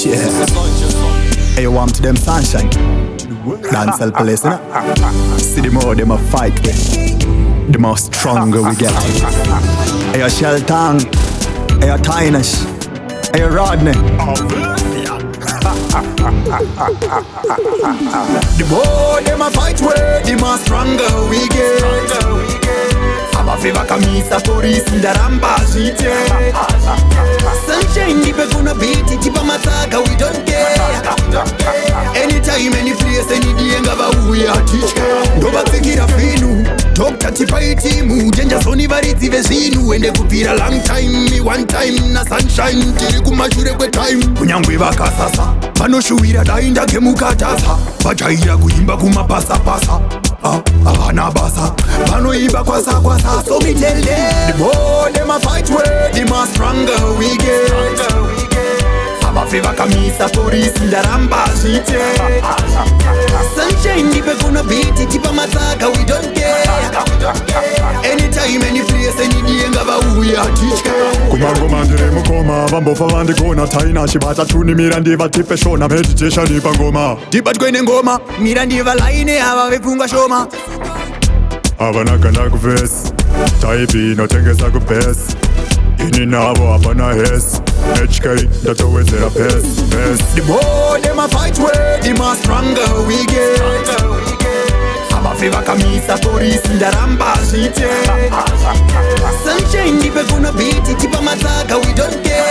Yeah. Hey, you want to them sunshine? Dancehall police, innit? See the more them a fight with, the more stronger we get. Hey, you Shelton. Hey, you Tynish. Hey, you Rodney. The more them a fight with, the more stronger we get. Abafeva kamisa polisi ndaramba zite. Sunshine dipe kuna biti tipa mataka we don't care. Anytime, any place, any day ngaba uya teach. Ndoba tsikira finu Dr. tipa itimu Jenja soni variti vezinu Ende kupira long time Me one time na sunshine Tiri kumashure kwe time Kunyangwe baka sasa Panoshuira dainda kemukatasa Bachaira kuimba kumapasa pasa Abana basa Panoimba kwasa kwasa So me tell them The more them a fight with The more stronger we get Abafeva kamisa polisi ndaramba zite. Sunshine dipe kuna biti tipa mataka we don't care. Anytime, any place, any day ngaba uya teach. Kumangoma ndire mukoma Vambofa vandi kona taina Shibata tuni mirandiva tipe shona Meditation ipa ngoma Tipa twene ngoma Mirandiva laine hava vepunga shoma Avanakana kuvesi Taipi notengesa kupesi Ini navo apana hes HK ndatowezera pes. The more them a fight with The more stronger we get. Abafeva kamisa polisi ndaramba zite. Sunshine dipe kuna biti tipa mataka we don't care.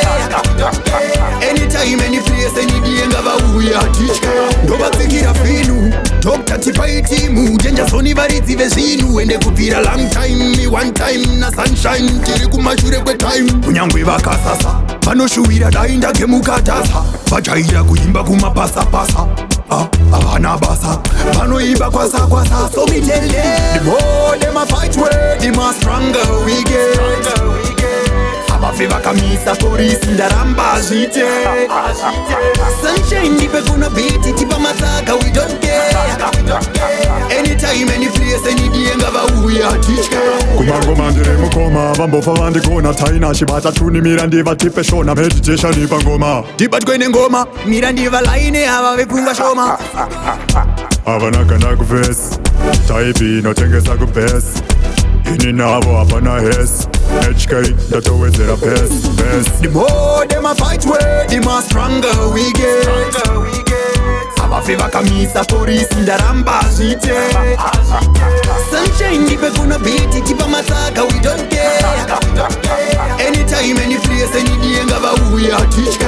Anytime, any place, any day ngaba uya teach. Ndoba tsikira finu Dr. tipa itimu Jenja soni variti vezinu Ende kupira long time Me one time na sunshine Tiri kumashure kwe time Kunyangwe baka sasa Panoshuira dainda kemukatasa Bachaira kuimba kumapasa pasa Abana basa Panoimba kwasa kwasa So me tell them The more them a fight with The more stronger we get. Abafeva kamisa polisi ndaramba zite. Sunshine dipe kuna biti tipa mataka we don't care. Anytime, any place, any day ngaba uya teach. Kumangoma ndire mukoma Vambofa vandi kona taina Shibata tuni mirandiva tipe shona Meditation ipa ngoma Tipa twene ngoma Mirandiva laine hava vepunga shoma Avanakana kuvesi Taipi notengesa kupesi Ini navo apana hes HK ndatowezera pes. The more them a fight with The more stronger we get. Abafeva kamisa polisi ndaramba zite. Sunshine dipe kuna biti tipa mataka we don't care. Anytime, any place, any day ngaba uya teach.